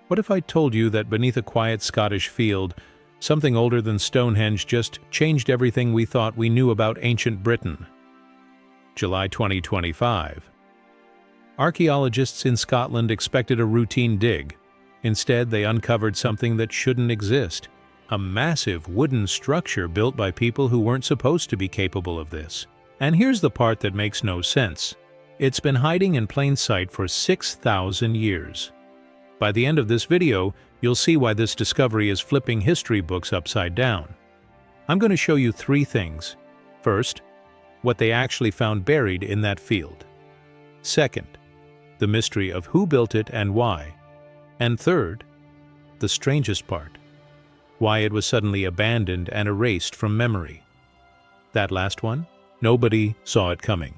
What if I told you that beneath a quiet Scottish field, something older than Stonehenge just changed everything we thought we knew about ancient Britain? July 2025. Archaeologists in Scotland expected a routine dig. Instead, they uncovered something that shouldn't exist. A massive wooden structure built by people who weren't supposed to be capable of this. And here's the part that makes no sense. It's been hiding in plain sight for 6,000 years. By the end of this video, you'll see why this discovery is flipping history books upside down. I'm going to show you 3 things. First, what they actually found buried in that field. Second, the mystery of who built it and why. And third, the strangest part, why it was suddenly abandoned and erased from memory. That last one, nobody saw it coming.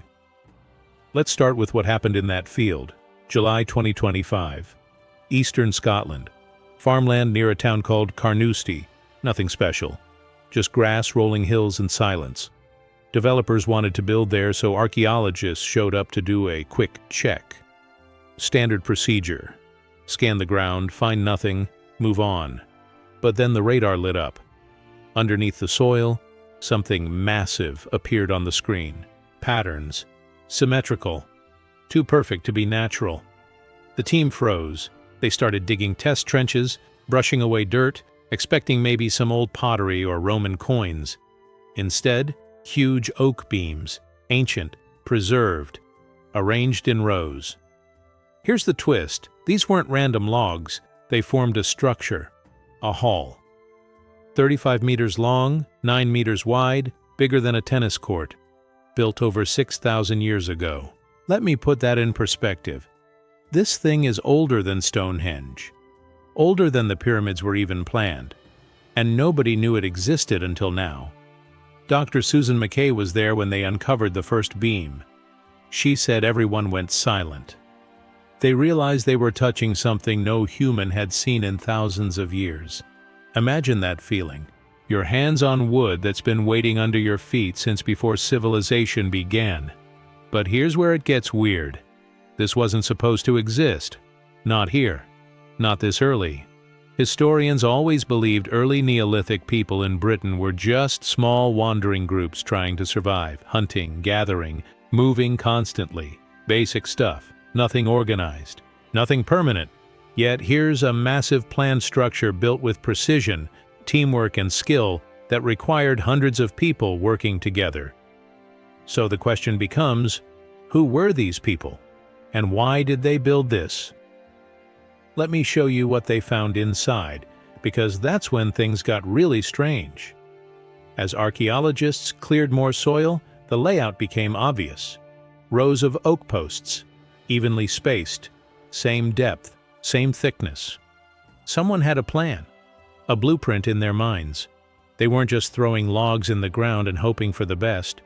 Let's start with what happened in that field. July 2025. Eastern Scotland. Farmland near a town called Carnoustie. Nothing special. Just grass, rolling hills, and silence. Developers wanted to build there, so archaeologists showed up to do a quick check. Standard procedure. Scan the ground, find nothing, move on. But then the radar lit up. Underneath the soil, something massive appeared on the screen. Patterns. Symmetrical. Too perfect to be natural. The team froze. They started digging test trenches, brushing away dirt, expecting maybe some old pottery or Roman coins. Instead, huge oak beams, ancient, preserved, arranged in rows. Here's the twist. These weren't random logs. They formed a structure, a hall. 35 meters long, 9 meters wide, bigger than a tennis court. Built over 6,000 years ago. Let me put that in perspective. This thing is older than Stonehenge. Older than the pyramids were even planned. And nobody knew it existed until now. Dr. Susan McKay was there when they uncovered the first beam. She said everyone went silent. They realized they were touching something no human had seen in thousands of years. Imagine that feeling. Your hands on wood that's been waiting under your feet since before civilization began. But here's where it gets weird. This wasn't supposed to exist. Not here. Not this early. Historians always believed early Neolithic people in Britain were just small wandering groups trying to survive, hunting, gathering, moving constantly. Basic stuff. Nothing organized. Nothing permanent. Yet here's a massive planned structure built with precision, teamwork, and skill that required hundreds of people working together. So the question becomes, who were these people? And why did they build this? Let me show you what they found inside, because that's when things got really strange. As archaeologists cleared more soil, the layout became obvious. Rows of oak posts, evenly spaced, same depth, same thickness. Someone had a plan, a blueprint in their minds. They weren't just throwing logs in the ground and hoping for the best.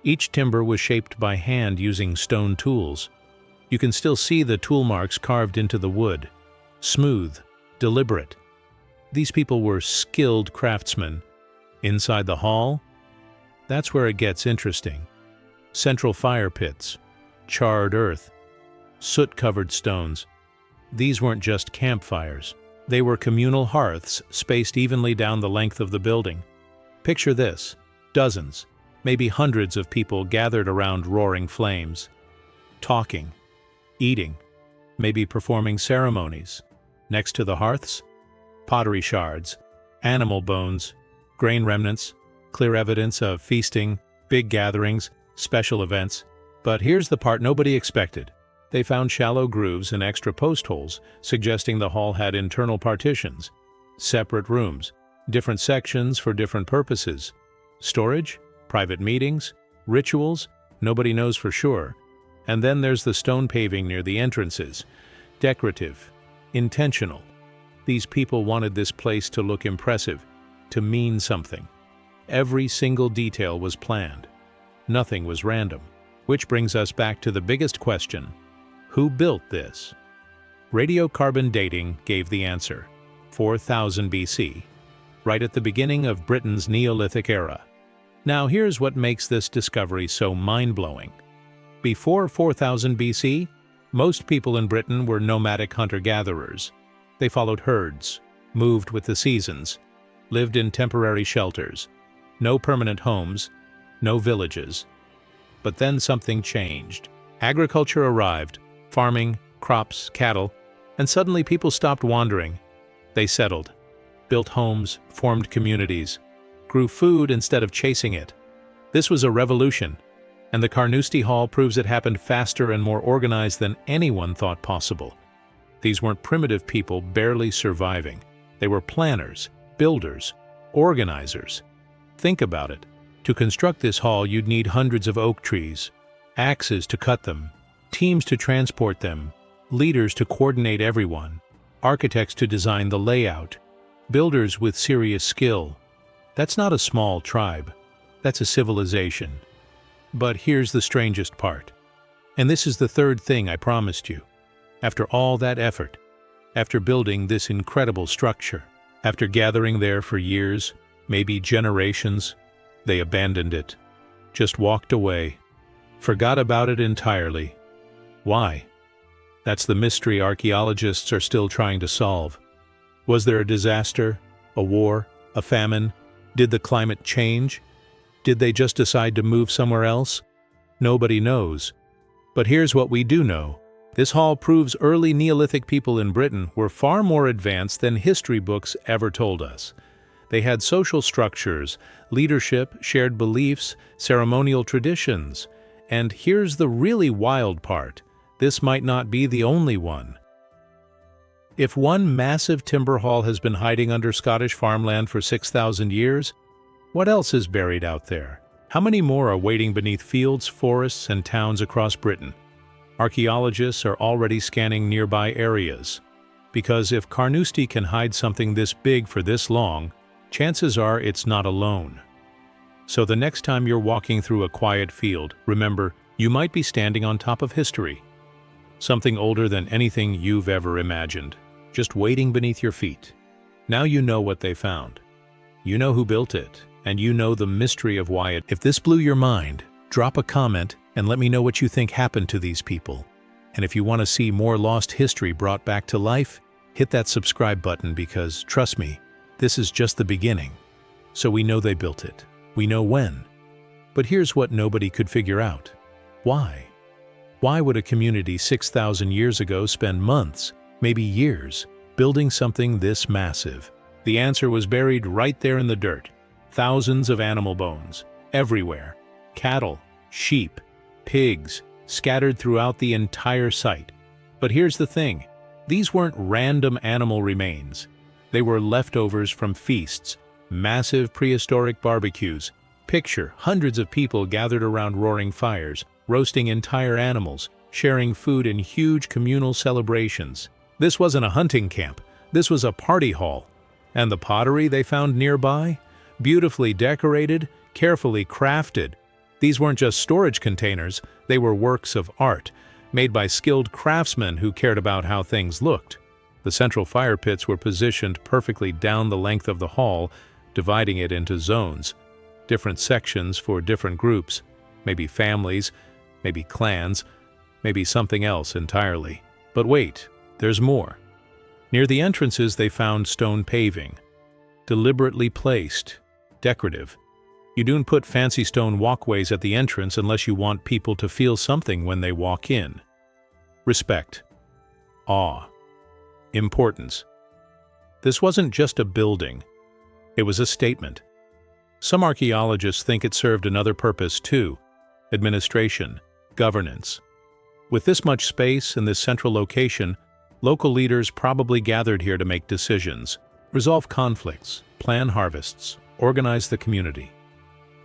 Each timber was shaped by hand using stone tools. You can still see the tool marks carved into the wood. Smooth, deliberate. These people were skilled craftsmen. Inside the hall, that's where it gets interesting. Central fire pits, charred earth, soot-covered stones. These weren't just campfires. They were communal hearths spaced evenly down the length of the building. Picture this: dozens, maybe hundreds of people gathered around roaring flames, talking, eating, maybe performing ceremonies. Next to the hearths, pottery shards, animal bones, grain remnants, clear evidence of feasting, big gatherings, special events. But here's the part nobody expected. They found shallow grooves and extra post holes, suggesting the hall had internal partitions, separate rooms, different sections for different purposes. Storage, private meetings, rituals, nobody knows for sure. And then there's the stone paving near the entrances. Decorative, intentional. These people wanted this place to look impressive, to mean something. Every single detail was planned. Nothing was random. Which brings us back to the biggest question: who built this? Radiocarbon dating gave the answer: 4000 BC, right at the beginning of Britain's Neolithic era. Now here's what makes this discovery so mind-blowing. Before 4000 BC, most people in Britain were nomadic hunter-gatherers. They followed herds, moved with the seasons, lived in temporary shelters, no permanent homes, no villages. But then something changed. Agriculture arrived, farming, crops, cattle, and suddenly people stopped wandering. They settled, built homes, formed communities, grew food instead of chasing it. This was a revolution, and the Carnoustie Hall proves it happened faster and more organized than anyone thought possible. These weren't primitive people barely surviving. They were planners, builders, organizers. Think about it. To construct this hall, you'd need hundreds of oak trees, axes to cut them, teams to transport them, leaders to coordinate everyone, architects to design the layout, builders with serious skill. That's not a small tribe. That's a civilization. But here's the strangest part. And this is the third thing I promised you. After all that effort, after building this incredible structure, after gathering there for years, maybe generations, they abandoned it, just walked away, forgot about it entirely. Why? That's the mystery archaeologists are still trying to solve. Was there a disaster, a war, a famine? Did the climate change? Did they just decide to move somewhere else? Nobody knows. But here's what we do know. This hall proves early Neolithic people in Britain were far more advanced than history books ever told us. They had social structures, leadership, shared beliefs, ceremonial traditions. And here's the really wild part. This might not be the only one. If one massive timber hall has been hiding under Scottish farmland for 6,000 years, what else is buried out there? How many more are waiting beneath fields, forests, and towns across Britain? Archaeologists are already scanning nearby areas. Because if Carnoustie can hide something this big for this long, chances are it's not alone. So the next time you're walking through a quiet field, remember, you might be standing on top of history. Something older than anything you've ever imagined, just waiting beneath your feet. Now you know what they found. You know who built it, and you know the mystery of why it. If this blew your mind, drop a comment and let me know what you think happened to these people. And if you want to see more lost history brought back to life, hit that subscribe button because, trust me, this is just the beginning. So we know they built it. We know when. But here's what nobody could figure out. Why? Why would a community 6,000 years ago spend months, maybe years, building something this massive? The answer was buried right there in the dirt. Thousands of animal bones, everywhere. Cattle, sheep, pigs, scattered throughout the entire site. But here's the thing. These weren't random animal remains. They were leftovers from feasts, massive prehistoric barbecues. Picture hundreds of people gathered around roaring fires, roasting entire animals, sharing food in huge communal celebrations. This wasn't a hunting camp. This was a party hall. And the pottery they found nearby? Beautifully decorated, carefully crafted. These weren't just storage containers, they were works of art, made by skilled craftsmen who cared about how things looked. The central fire pits were positioned perfectly down the length of the hall, dividing it into zones, different sections for different groups, maybe families, maybe clans, maybe something else entirely. But wait, there's more. Near the entrances they found stone paving, deliberately placed, decorative. You don't put fancy stone walkways at the entrance unless you want people to feel something when they walk in. Respect, awe, importance. This wasn't just a building, it was a statement. Some archaeologists think it served another purpose too: administration, governance. With this much space and this central location, local leaders probably gathered here to make decisions, resolve conflicts, plan harvests, organize the community.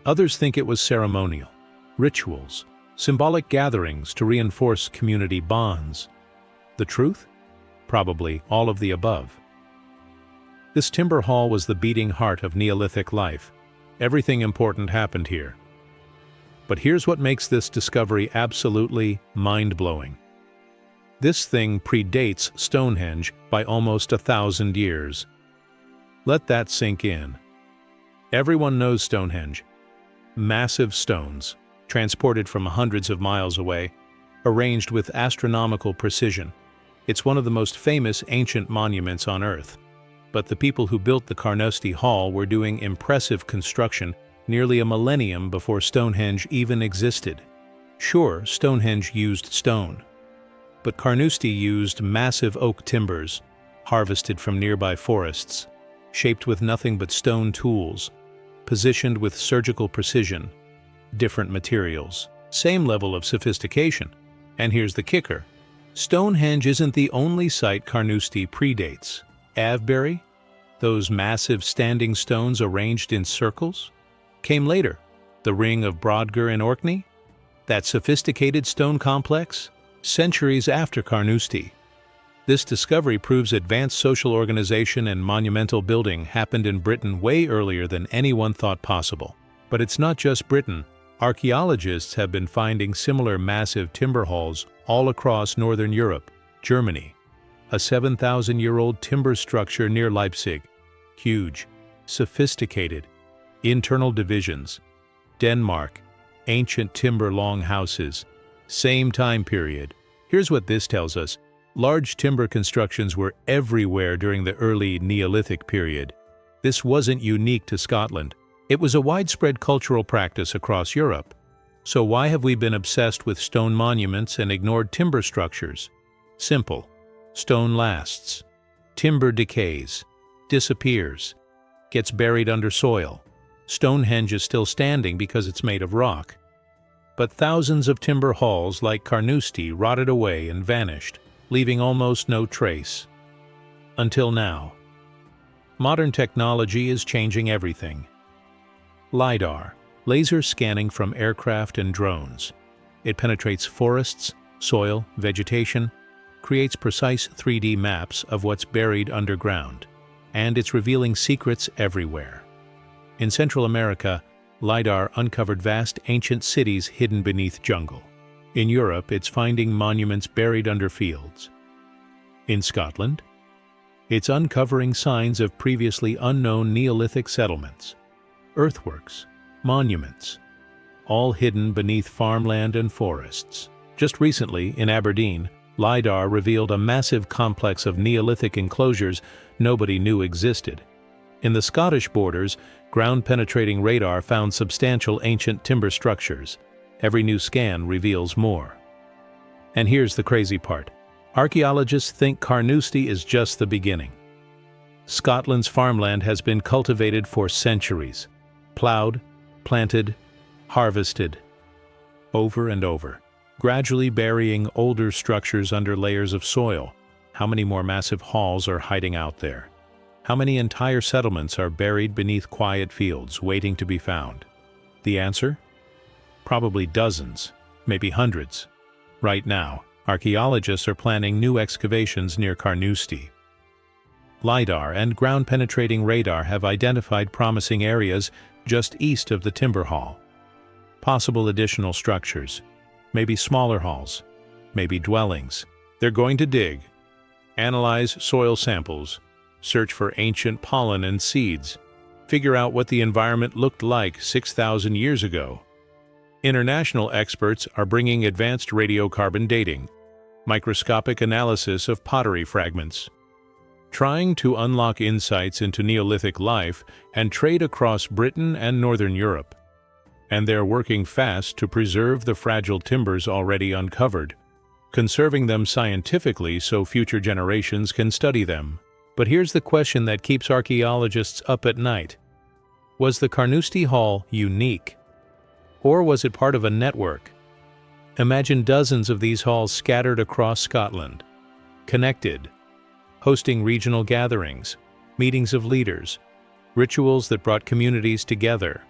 Others think it was ceremonial, rituals, symbolic gatherings to reinforce community bonds. The truth? Probably all of the above. This timber hall was the beating heart of Neolithic life. Everything important happened here. But here's what makes this discovery absolutely mind-blowing. This thing predates Stonehenge by almost 1,000 years. Let that sink in. Everyone knows Stonehenge. Massive stones, transported from hundreds of miles away, arranged with astronomical precision. It's one of the most famous ancient monuments on Earth. But the people who built the Carnoustie Hall were doing impressive construction nearly a millennium before Stonehenge even existed. Sure, Stonehenge used stone, but Carnoustie used massive oak timbers, harvested from nearby forests, shaped with nothing but stone tools, positioned with surgical precision, different materials, same level of sophistication. And here's the kicker. Stonehenge isn't the only site Carnoustie predates. Avebury, those massive standing stones arranged in circles, came later. The Ring of Brodgar in Orkney, that sophisticated stone complex, centuries after Carnoustie. This discovery proves advanced social organization and monumental building happened in Britain way earlier than anyone thought possible. But it's not just Britain. Archaeologists have been finding similar massive timber halls all across Northern Europe, Germany, a 7,000-year-old timber structure near Leipzig, huge, sophisticated, internal divisions, Denmark, ancient timber longhouses, same time period. Here's what this tells us. Large timber constructions were everywhere during the early Neolithic period. This wasn't unique to Scotland. It was a widespread cultural practice across Europe. So why have we been obsessed with stone monuments and ignored timber structures? Simple. Stone lasts. Timber decays, disappears, gets buried under soil. Stonehenge is still standing because it's made of rock. But thousands of timber halls like Carnoustie rotted away and vanished, leaving almost no trace. Until now. Modern technology is changing everything. LiDAR, laser scanning from aircraft and drones. It penetrates forests, soil, vegetation, creates precise 3D maps of what's buried underground, and it's revealing secrets everywhere. In Central America, LiDAR uncovered vast ancient cities hidden beneath jungle. In Europe, it's finding monuments buried under fields. In Scotland, it's uncovering signs of previously unknown Neolithic settlements, earthworks, monuments, all hidden beneath farmland and forests. Just recently, in Aberdeen, LiDAR revealed a massive complex of Neolithic enclosures nobody knew existed. In the Scottish borders, ground-penetrating radar found substantial ancient timber structures. Every new scan reveals more. And here's the crazy part. Archaeologists think Carnoustie is just the beginning. Scotland's farmland has been cultivated for centuries, plowed, planted, harvested, over and over, gradually burying older structures under layers of soil. How many more massive halls are hiding out there? How many entire settlements are buried beneath quiet fields, waiting to be found? The answer? Probably dozens, maybe hundreds. Right now, archaeologists are planning new excavations near Carnoustie. LiDAR and ground-penetrating radar have identified promising areas just east of the timber hall. Possible additional structures, maybe smaller halls, maybe dwellings. They're going to dig, analyze soil samples, search for ancient pollen and seeds, figure out what the environment looked like 6,000 years ago. International experts are bringing advanced radiocarbon dating, microscopic analysis of pottery fragments, trying to unlock insights into Neolithic life and trade across Britain and Northern Europe. And they're working fast to preserve the fragile timbers already uncovered, conserving them scientifically so future generations can study them. But here's the question that keeps archaeologists up at night. Was the Carnoustie Hall unique? Or was it part of a network? Imagine dozens of these halls scattered across Scotland, connected, hosting regional gatherings, meetings of leaders, rituals that brought communities together.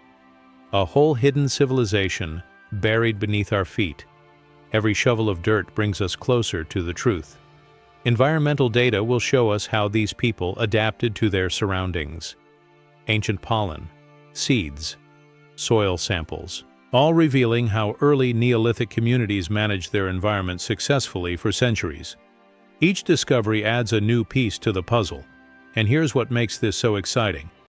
A whole hidden civilization buried beneath our feet. Every shovel of dirt brings us closer to the truth. Environmental data will show us how these people adapted to their surroundings. Ancient pollen, seeds, soil samples, all revealing how early Neolithic communities managed their environment successfully for centuries. Each discovery adds a new piece to the puzzle, and here's what makes this so exciting.